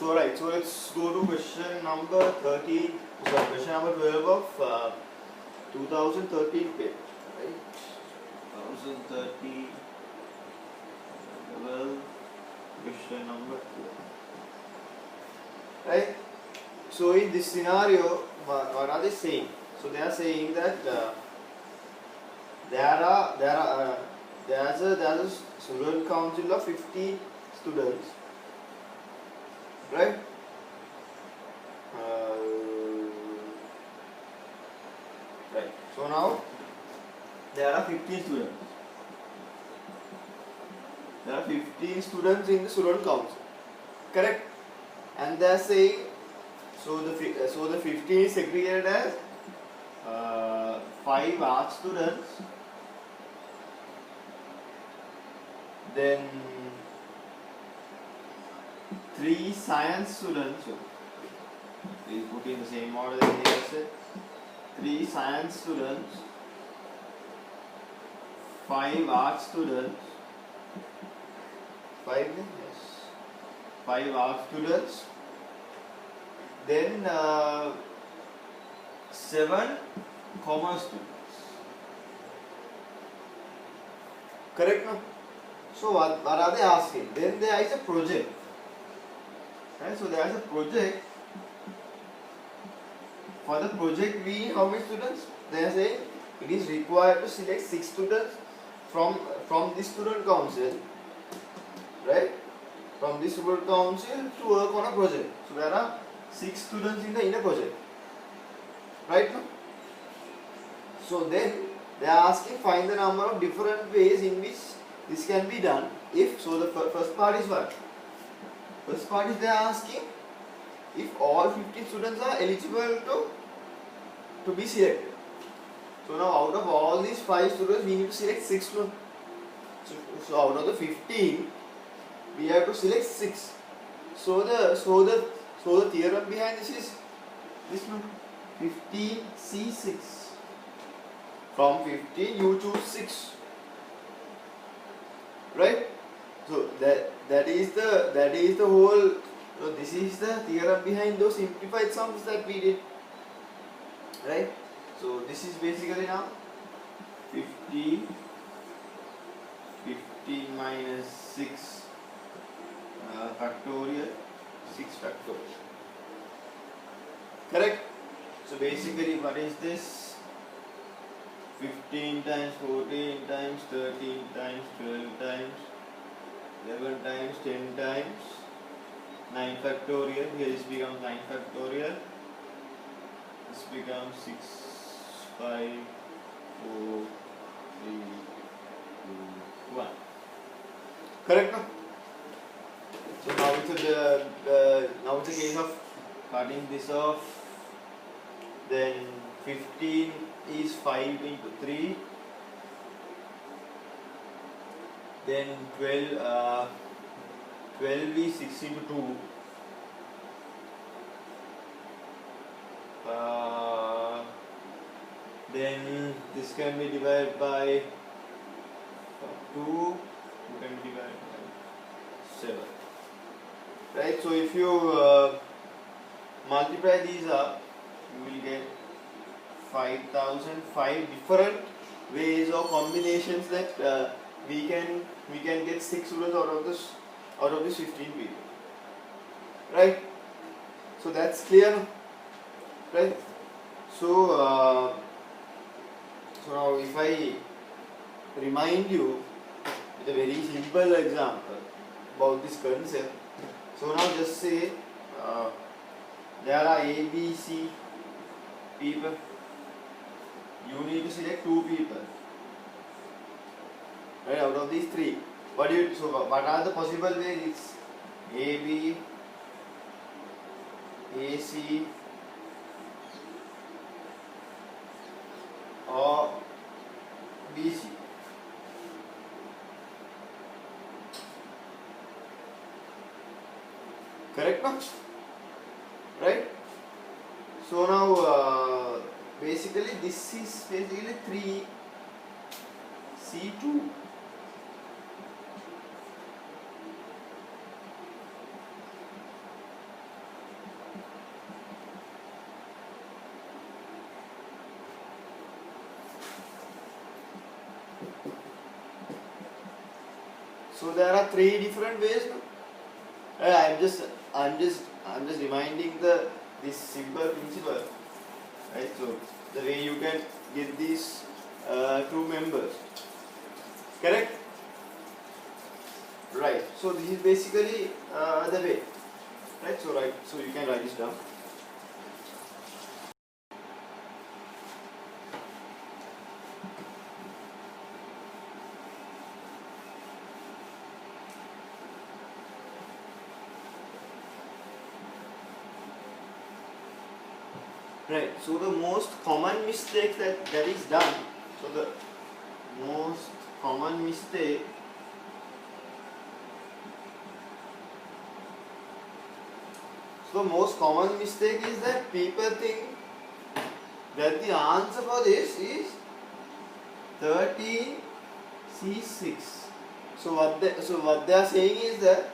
So right, so let's go to question number 13, sorry, question number 12 of 2013 page, right? 2013, 12, question number 12. Right? So in this scenario, what are they saying? So they are saying that there's a student council of 50 students, right? Right. So now there are 15 students. There are 15 students in the student council, correct? And they are saying so the 15 is segregated as 5 art students, then 3 science students. Please put in the same order that they said. 3 science students, 5 art students, 5 art students, then 7 commerce students. Correct, no? So what are they asking? Then there is a project. Right? So there is a project. For the project, we need how many students? They are saying it is required to select 6 students from this student council, right? From this student council to work on a project. So there are 6 students in the project, right? No? So then they are asking find the number of different ways in which this can be done. If so, the first part is what? First part is they are asking if all 50 students are eligible to be selected. So now out of all these 5 students, we need to select 6 students. So out of the 15, we have to select 6. So the theorem behind this is this one, 15C6. From 15, you choose 6. Right? So that is the whole. So this is the theorem behind those simplified sums that we did, right? So this is basically now 15 minus 6 factorial, 6 factorial, correct? So basically what is this? 15 times 14 times 13 times 12 times 11 times 10 times 9 factorial. Here this becomes 9 factorial. This becomes 6, 5, 4, 3, 2, 1. Correct, no? So now it's a case of cutting this off. Then 15 is 5 into 3. Then 12 is 6 into 2. Then this can be divided by 2. You can divide by 7. Right? So if you multiply these up, you will get 5,005 different ways or combinations that we can get 6 students out of this 15 people, right? So that's clear, right? So now if I remind you with a very simple example about this concept. So now just say there are A, B, C people. You need to select 2 people, right, out of these 3. What are the possible ways? It's A, B, A, C, or B, C. Correct, no? Right? So now basically this is basically 3 C2. So there are three different ways. No? I'm just reminding this simple principle, right? So the way you can get these two members, correct? Right. So this is basically the way, right? So you can write this down. Right. So the most common mistake that is done. So the most common mistake is that people think that the answer for this is 13C6. So what they are saying is that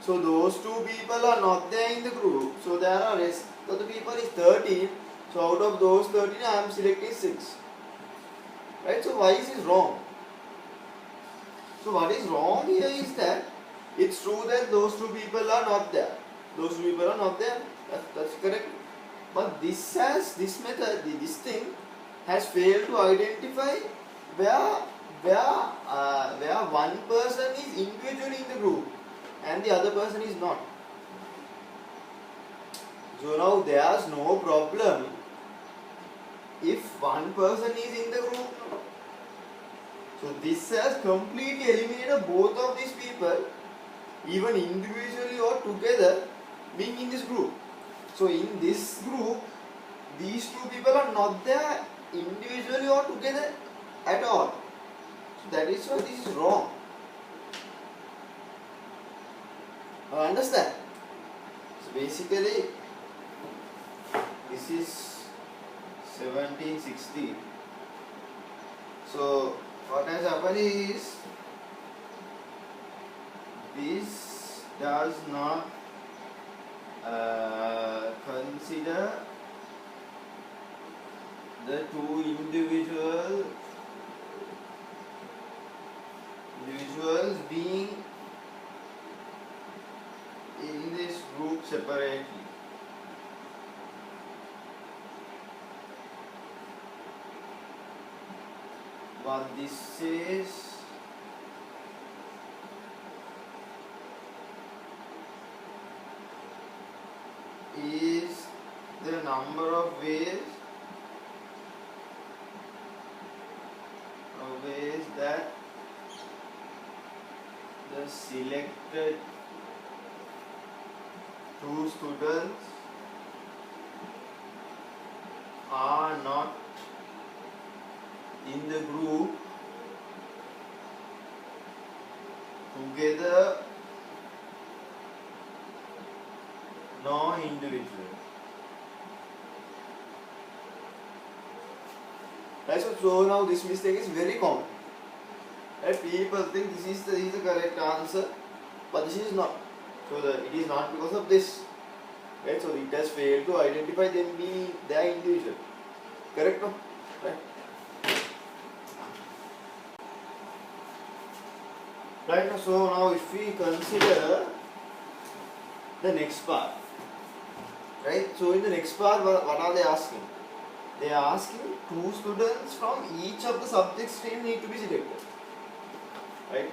so those two people are not there in the group. So there are rest of the people is 13. So out of those 13, I am selecting 6. Right? So why is this wrong? So what is wrong here is that it's true that those two people are not there. Those two people are not there. That's correct. But this method, this thing has failed to identify where one person is individually in the group and the other person is not. So now there's no problem if one person is in the group. So this has completely eliminated both of these people, even individually or together, being in this group. So in this group, these two people are not there individually or together at all. So that is why this is wrong. Understand? So basically, this is 1760. So what has happened is this does not consider the two individuals being in this group separately. What this says is the number of ways that the selected two students are not in the group together nor individually. Right, so now this mistake is very common. Right, people think this is the correct answer, but this is not. So it is not because of this. Right, so it has failed to identify them being their individual. Correct, no? Right. Right, so now if we consider the next part, right? So in the next part, what are they asking? They are asking two students from each of the subject stream need to be selected, right?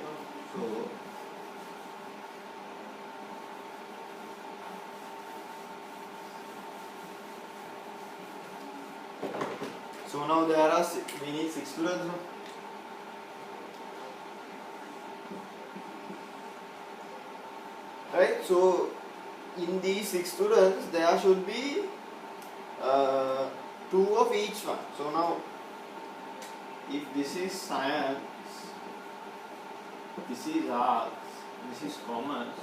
So now we need 6 students. No? Right, so in these 6 students there should be 2 of each one. So now if this is science, this is arts, this is commerce,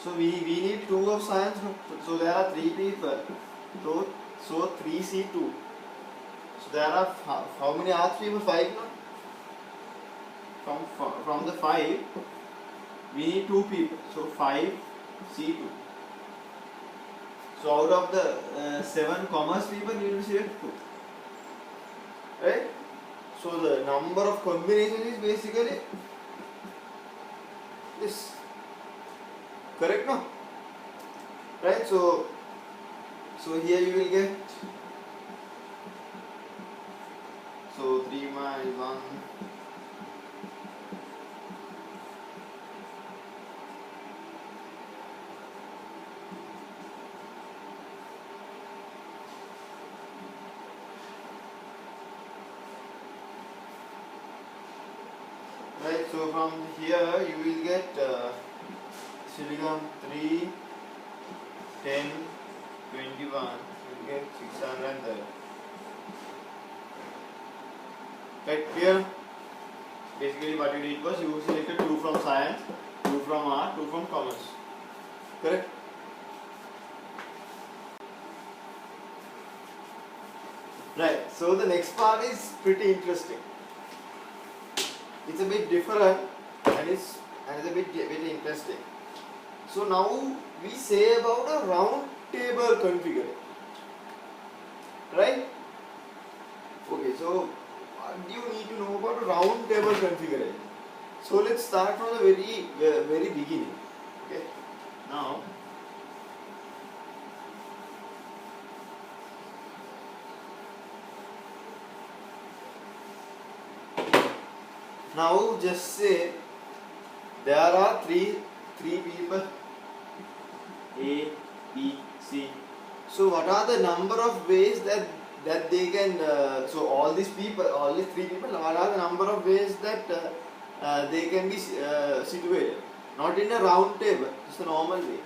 so we need 2 of science. So there are 3 people, so 3C2. So there are how many arts people? 5. No? From the 5 we need 2 people, so 5C2. So out of the 7 commerce people, you will select 2. Right? So the number of combinations is basically this. Correct, no? Right? So here you will get, so 3 minus 1. Right, so from here you will get, this will become 3, 10, 21, you will get 630. Right, clear? Basically what you did was you selected 2 from science, 2 from art, 2 from commerce. Correct? Right, so the next part is pretty interesting. It's a bit different and it's a bit very interesting. So now we say about a round table configuration. Right? Okay, so what do you need to know about a round table configuration? So let's start from the very beginning. Okay. Now just say there are three people, A, B, C. So what are the number of ways that they can, so all these 3 people, what are the number of ways that they can be situated? Not in a round table, just a normal way.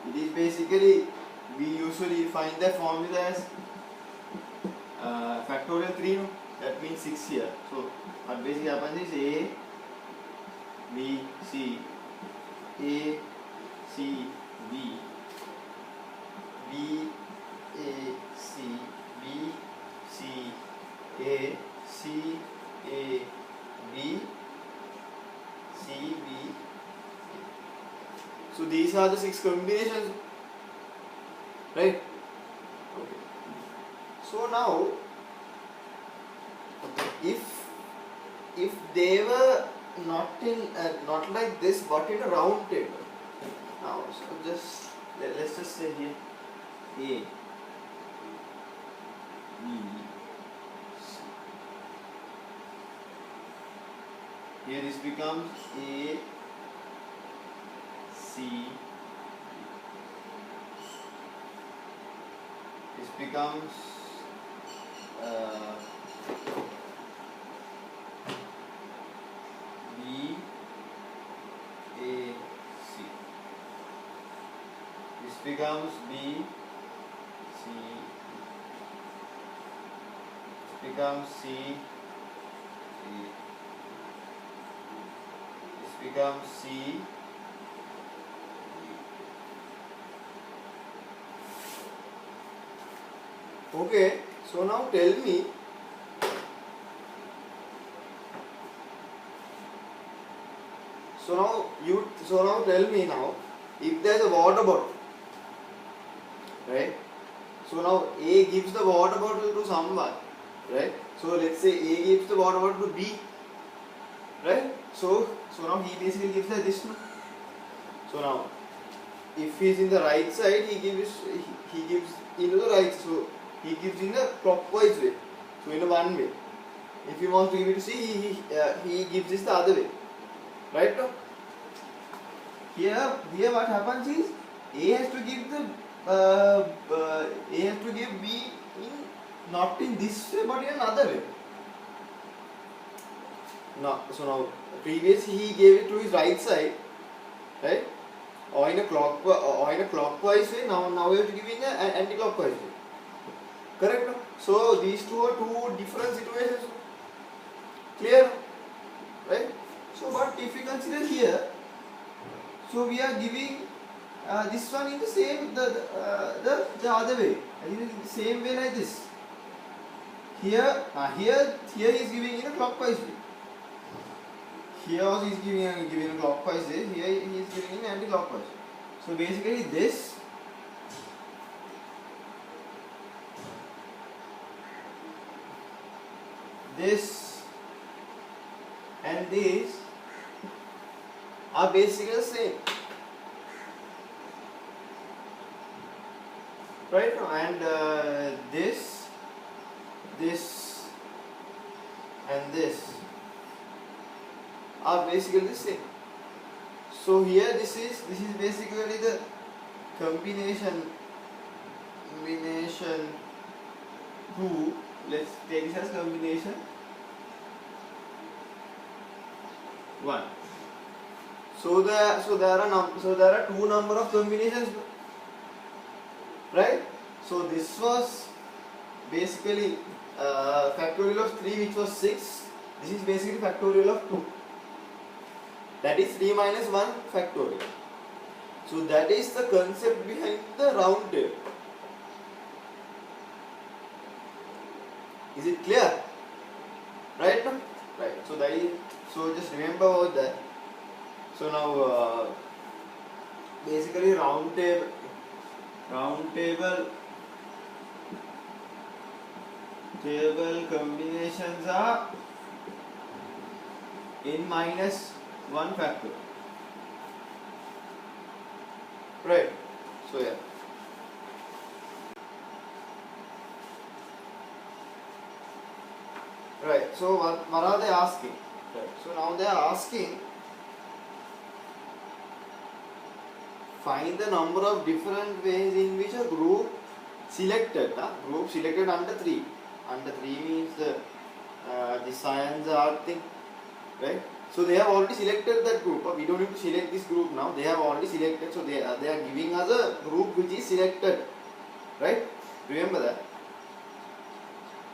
It is basically, we usually find the formula as factorial 3, no? That means 6 here. So what basically happens is A, B, C, A, C, B, B, A, C, B, C, A, C, A, B, C, B. So these are the 6 combinations, right? Okay. So now, if they were not like this, but in a round table. Now, so let's just say here A, B, C. Here this becomes A, C. This becomes B, A, C. This becomes B, C. This becomes C, A. This becomes C. Okay, so now tell me, so now tell me now, if there is a water bottle, right? So now A gives the water bottle to someone, right? So let's say A gives the water bottle to B, right? So now he basically gives this one. So now, if he is in the right side, he gives into the right, so he gives in a clockwise way, so in a one way. If he wants to give it to C, he gives this the other way, right? No? Here what happens is A has to give B in not in this way but in another way. No, so now previously he gave it to his right side, right? Or in a clockwise way. Now we have to give in an anti-clockwise way. Correct? No? So these two are two different situations. Clear? Right? So but if you consider here, so we are giving this one in the same the other way. I think in the same way like this. Here he is giving in a clockwise way. Here also he is giving a clockwise way. Here he is giving in anti-clockwise. So basically this and this are basically the same, right? And this and this are basically the same. So here this is basically the combination 2. Let's take this as combination 1. So there are two number of combinations, right? So this was basically factorial of 3, which was 6. This is basically factorial of 2. That is 3 minus 1 factorial. So that is the concept behind the round table. Is it clear? Right? Right. So that is, so just remember about that. So now basically round table combinations are n minus 1 factor. Right. So yeah. Right. So what are they asking? Right. So now they are asking, find the number of different ways in which a group selected under 3. Under 3 means the science art thing, right? So they have already selected that group. We don't need to select this group now. They have already selected. So they are giving us a group which is selected, right? Remember that.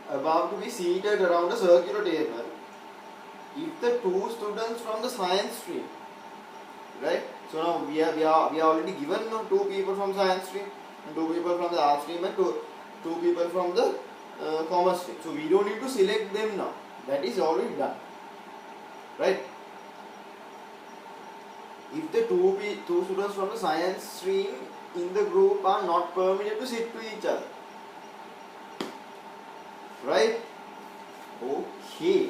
About to be seated around a circular table. If the 2 students from the science stream, right? So now we are already given 2 people from science stream, and 2 people from the art stream, and two people from the commerce stream. So we don't need to select them now. That is already done, right? If the two students from the science stream in the group are not permitted to sit to each other, right? Okay.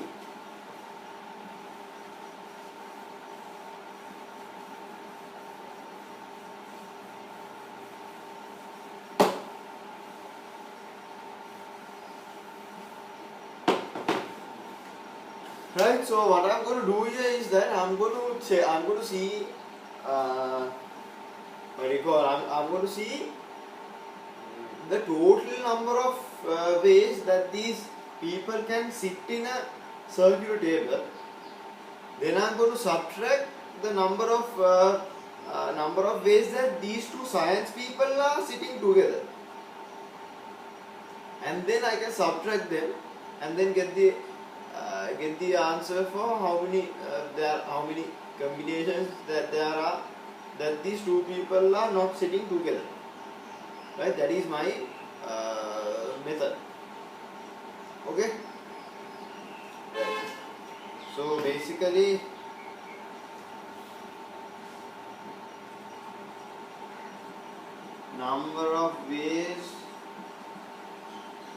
Right, so what I'm going to do here is that I'm going to see I'm going to see the total number of ways that these people can sit in a circular table. Then I'm going to subtract the number of ways that these 2 science people are sitting together, and then I can subtract them and then get the answer for how many combinations that there are that these 2 people are not sitting together, right? That is my method. Okay. So basically number of ways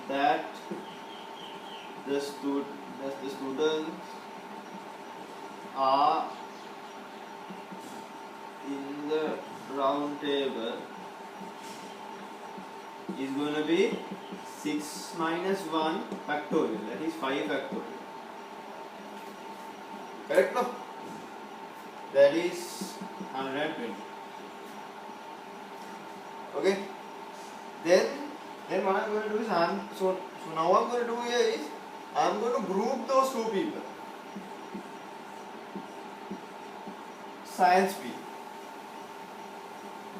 that the students are in the round table is going to be 6 minus 1 factorial, that is 5 factorial. Correct? No? That is 120. Okay? Then what I'm going to do is so now what I'm going to do here is I'm going to group those 2 people, science people,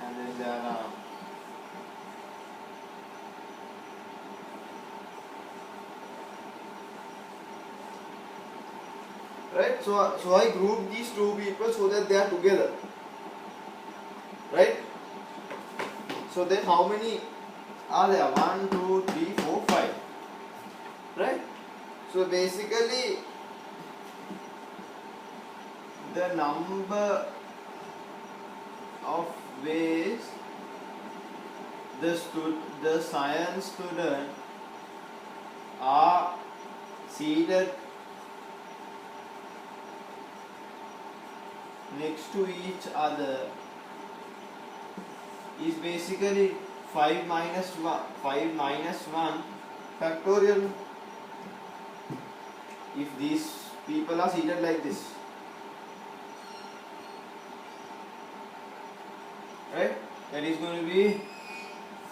and then there are right. So I group these 2 people so that they are together, right? So then how many are there? 1, 2, 3, 4, 5, right? So basically the number of ways the science student are seated next to each other is basically 5 minus 1, 5 minus 1 factorial. If these people are seated like this, right, that is going to be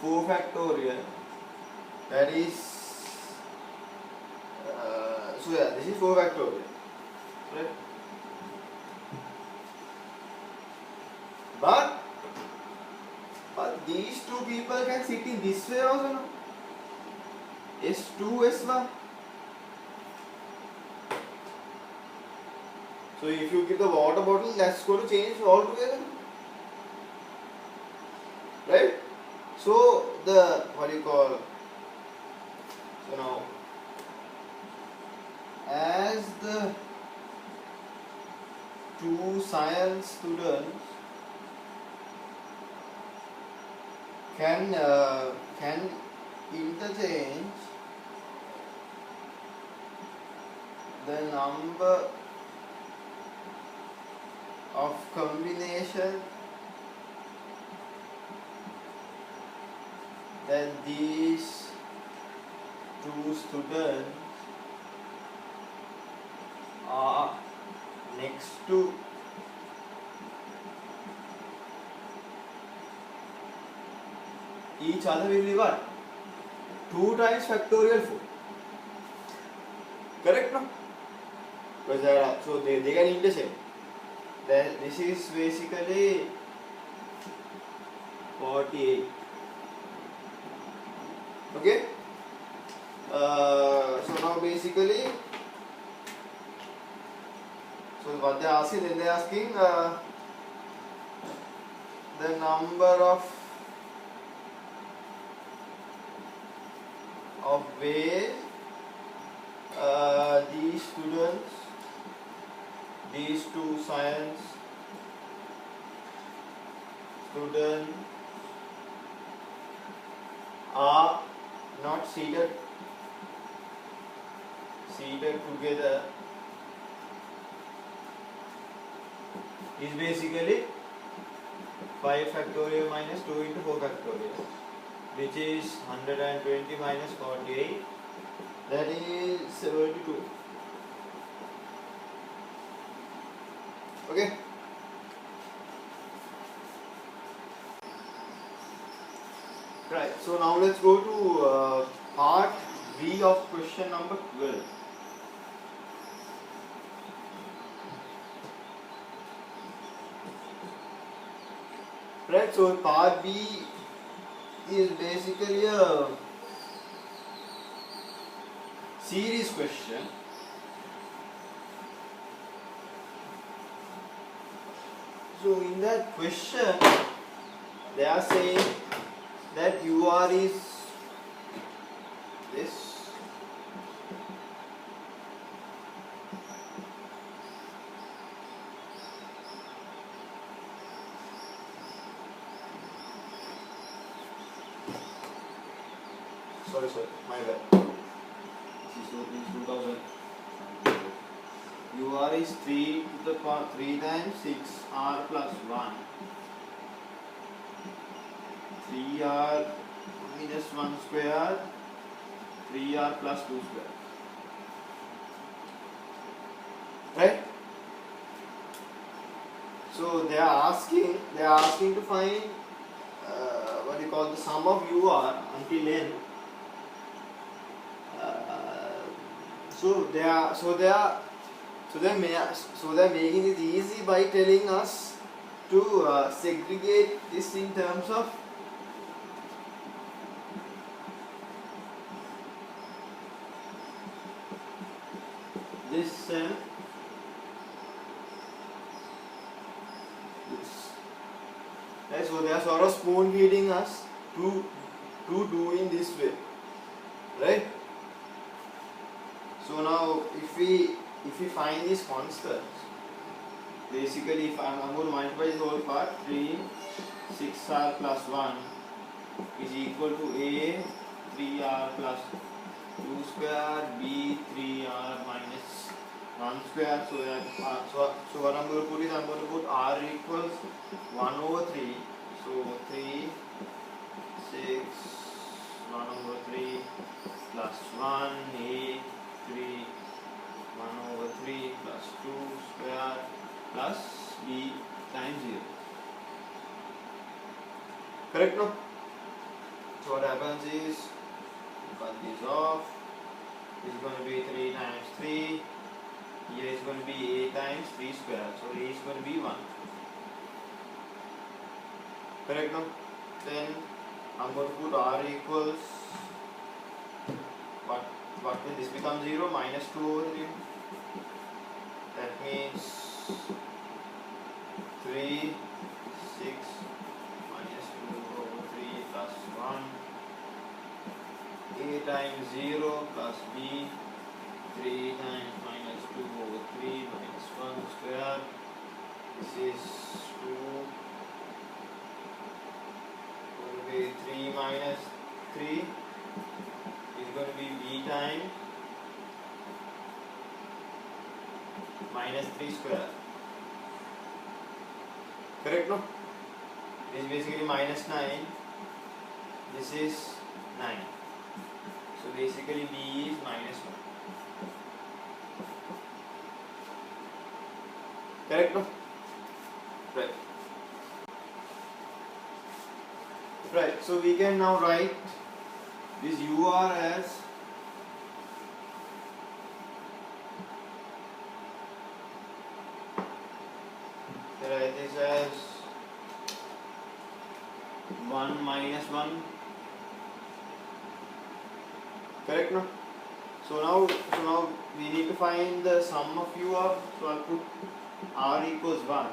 4 factorial. That is so yeah, this is 4 factorial, right? But these two people can sit in this way also, no? S2, S1. So if you give the water bottle, that's going to change altogether, right? So the so now as the two science students can interchange the number of combination that these two students are next to each other will be what? 2 times factorial 4. Correct, no? Because so they can interchange. Then this is basically 48. Okay? So now basically, so what they are asking, then they are asking the number of ways these students, these two science students are not seated together is basically 5 factorial minus 2 into 4 factorial, which is 120 minus 48, that is 72. Okay. Right, so now let's go to part B of question number 12. Right, so part B is basically a series question. So in that question, they are saying that UR is this, sorry, my bad. This is 2000. UR is 3 to the power 3 times 6 R plus 1. 3R minus 1 square, 3R plus 2 square. Right? So they are asking to find what you call the sum of UR until n. So they're making it easy by telling us to segregate this in terms of this cell, this. Right, so they are sort of spoon feeding us to do in this way, right? So now if we find these constants, basically if I'm going to multiply this whole part, 3 6R plus 1 is equal to A 3R plus 2 square, B 3R minus 1 square. So what I'm going to put is I'm going to put r equals 1 over 3. So 3, 6, 1 over 3 plus 1, 8, 3, 1 over 3 plus 2 square plus b times 0. Correct, no? So what happens is, cut this off. This is going to be 3 times 3. Here is going to be a times 3 square. So a is going to be 1. Correct, no? Then I'm going to put r equals, what will this become? 0? Minus 2 over 3. That means 3, 6 minus 2 over 3 plus 1. A times 0 plus b. 3 times minus 2 over 3 minus 1 square. This is 2. Going to be 3 minus 3 is going to be b times minus 3 square. Correct, no? This is basically minus 9. This is 9. So basically b is minus 1. Correct, no? Right. Right, so we can now write this UR as write this as 1 minus 1. Correct, no? So now we need to find the sum of UR. So I'll put R equals 1,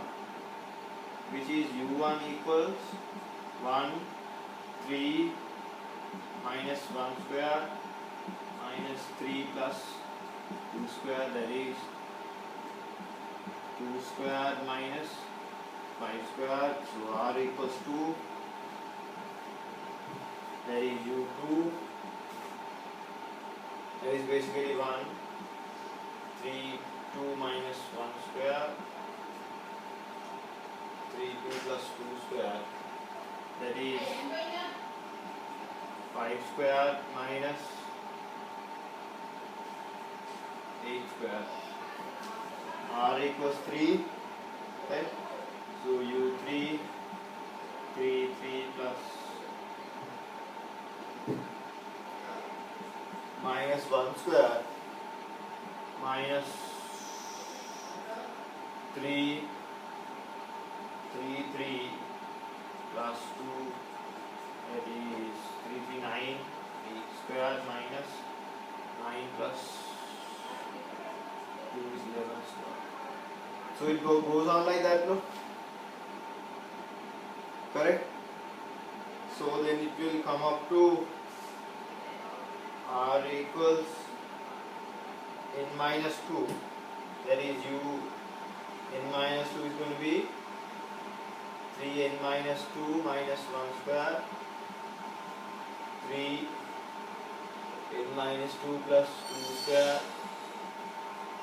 which is U1 equals 1, 3 minus 1 square minus 3 plus 2 square, that is 2 square minus 5 square. So R equals 2, that is U2, that is basically 1, 3, 2 minus 1 square, 3, 2 plus 2 square, that is 5 square minus 8 square. R equals 3, okay? So U3, 3 plus minus 1 square minus 3 plus 2, that is 9, 8 square minus 9 plus 2 is 11 square. So it goes on like that, no? Correct? So then it will come up to R equals n minus 2, that is U n minus 2 is going to be 3n minus 2 minus 1 square, 3 n minus 2 plus 2 square,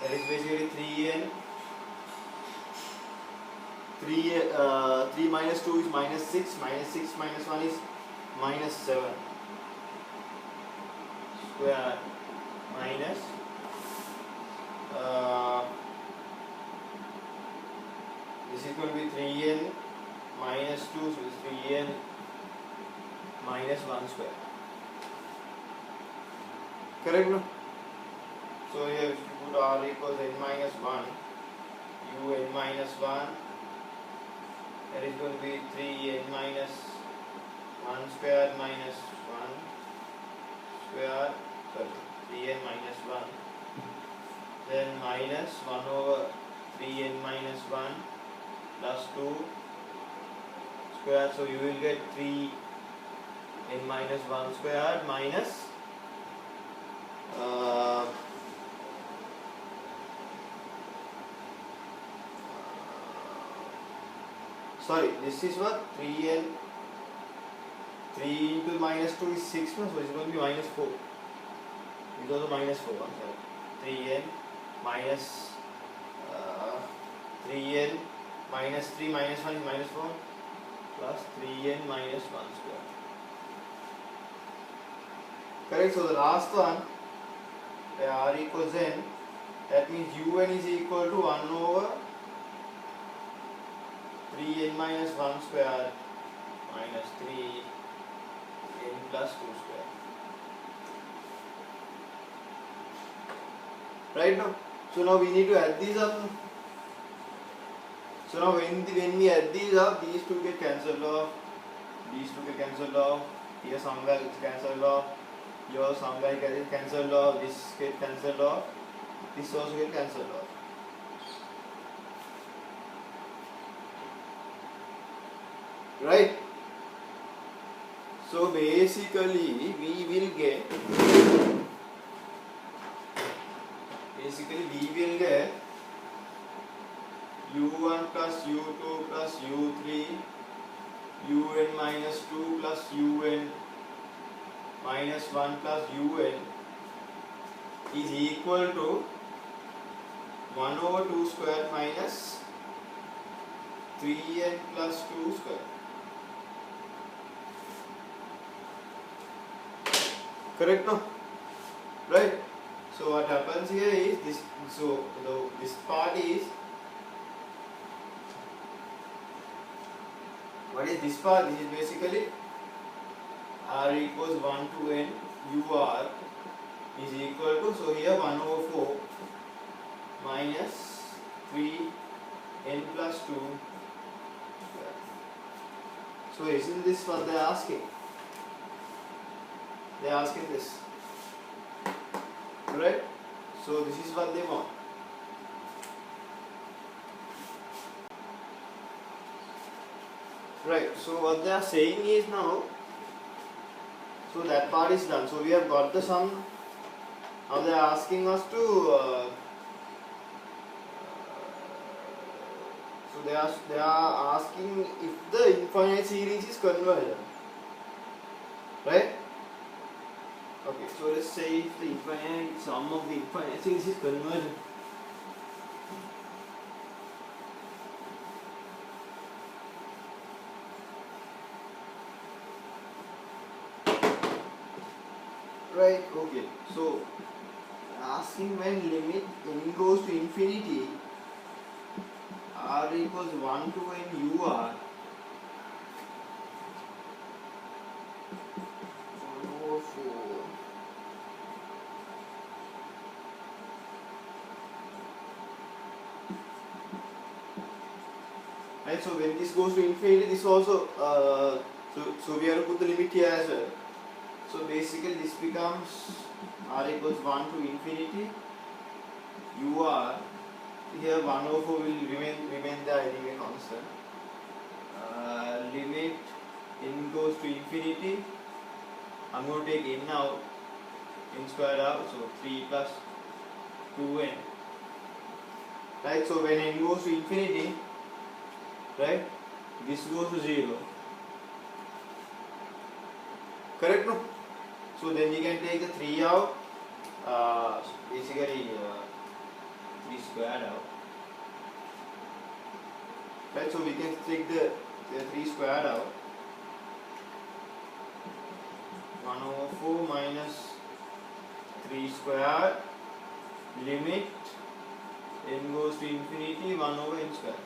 that is basically 3n. 3 minus 2 is minus 6, minus 6 minus 1 is minus 7 square minus this is going to be 3n minus 2, so it's 3n minus 1 square. Correct, no? So here if you put R equals n minus 1, U n minus 1, that is going to be 3n minus 1 square minus 1 square, sorry, 3n minus 1, then minus 1 over 3n minus 1 plus 2 square, so you will get 3n minus 1 square minus sorry, this is what 3n, 3 into minus 2 is 6, no? So it's going to be minus 4. It's also minus 4. I'm sorry. 3n minus 3n minus 3 minus 1 is minus 4 plus 3n minus 1 square. Correct. So the last one, r equals n, that means un is equal to 1 over 3n minus 1 square minus 3n plus 2 square. Right now, so now we need to add these up. So now when we add these up, these two get cancelled off, these two get cancelled off, here somewhere it's cancelled off, here somewhere gets cancelled off, this get cancelled off, this also get cancelled off. Right? So basically we will get u1 plus u2 plus u3 un minus 2 plus un minus 1 plus un is equal to 1 over 2 square minus 3n plus 2 square. Correct, no? Right? So what happens here is this. So this part is, what is this part? This is basically r equals 1 to n ur is equal to, so here 1 over 4 minus 3 n plus 2. So isn't this what they are asking? They are asking this. Right? So this is what they want. Right, so what they are saying is now, so that part is done. So we have got the sum. Now they are asking us to, so they are asking if the infinite series is convergent. Right? Okay, so let's say if the infinite sum of the infinite series is convergent. Right, okay. So asking when limit n goes to infinity, r equals 1 to n ur 1 over 4 right. So when this goes to infinity, this also so we have to put the limit here as well. So basically this becomes r equals 1 to infinity ur, here 1 over 4 will remain there anyway constant, limit n goes to infinity, I'm going to take n out, n squared out, so 3 plus 2n. Right, so when n goes to infinity, right, this goes to 0. Correct, no? So then you can take the 3 out, basically 3 squared out. Right, so we can take the 3 squared out. 1 over 4 minus 3 squared, limit n goes to infinity 1 over n squared.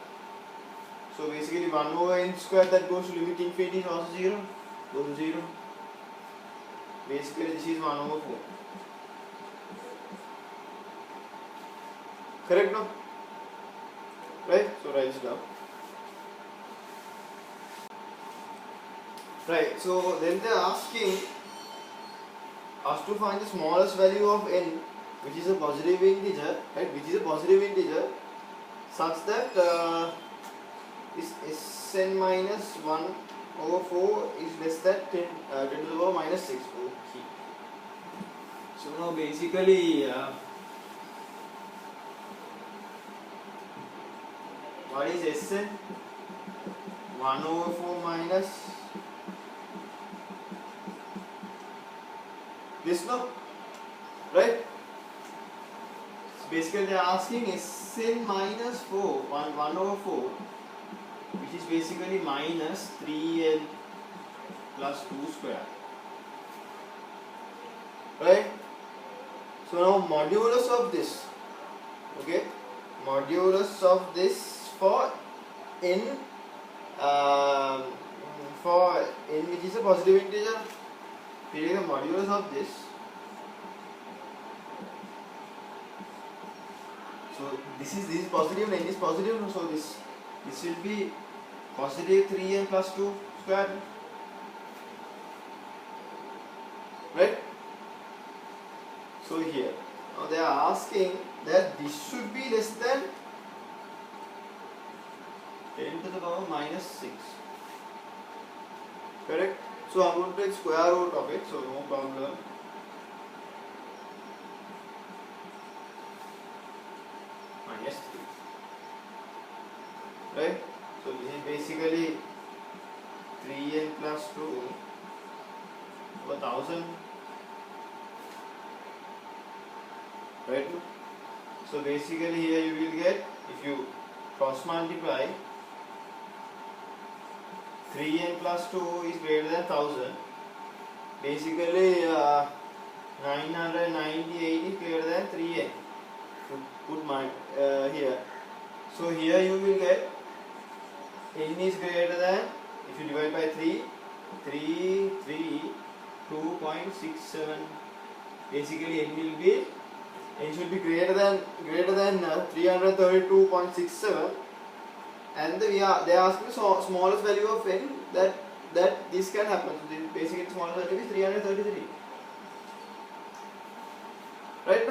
So basically 1 over n squared that goes to limit infinity is also 0, goes to 0. Basically this is 1 over 4. Correct, no? Right? So write it down. Right, so then they are asking us to find the smallest value of n, which is a positive integer, right? Which is a positive integer, such that this Sn minus 1 over 4 is less than 10 to the power minus 6. Okay. So now basically what is Sn? 1 over 4 minus this, no? Right? basically they are asking Sn minus 4, 1 over 4, which is basically minus 3n plus 2 square. Right? So now modulus of this, okay, modulus of this for n, for n which is a positive integer, we take the modulus of this. So this is positive, n is positive, so this will be positive 3n plus 2 square, right? So here, now they are asking that this should be less than 10 to the power minus 6, correct? So I'm going to take square root of it, so no problem. Minus 3, right? So this is basically 3n plus 2 over 1000, right? So basically here you will get, if you cross multiply, 3n plus 2 is greater than 1000. Basically 998 is greater than 3n. So put my here. So here you will get n is greater than, if you divide by 3, 2.67. Basically n should be greater than 332.67, and they are asking the smallest value of n that this can happen. So basically the smallest value is 333, right?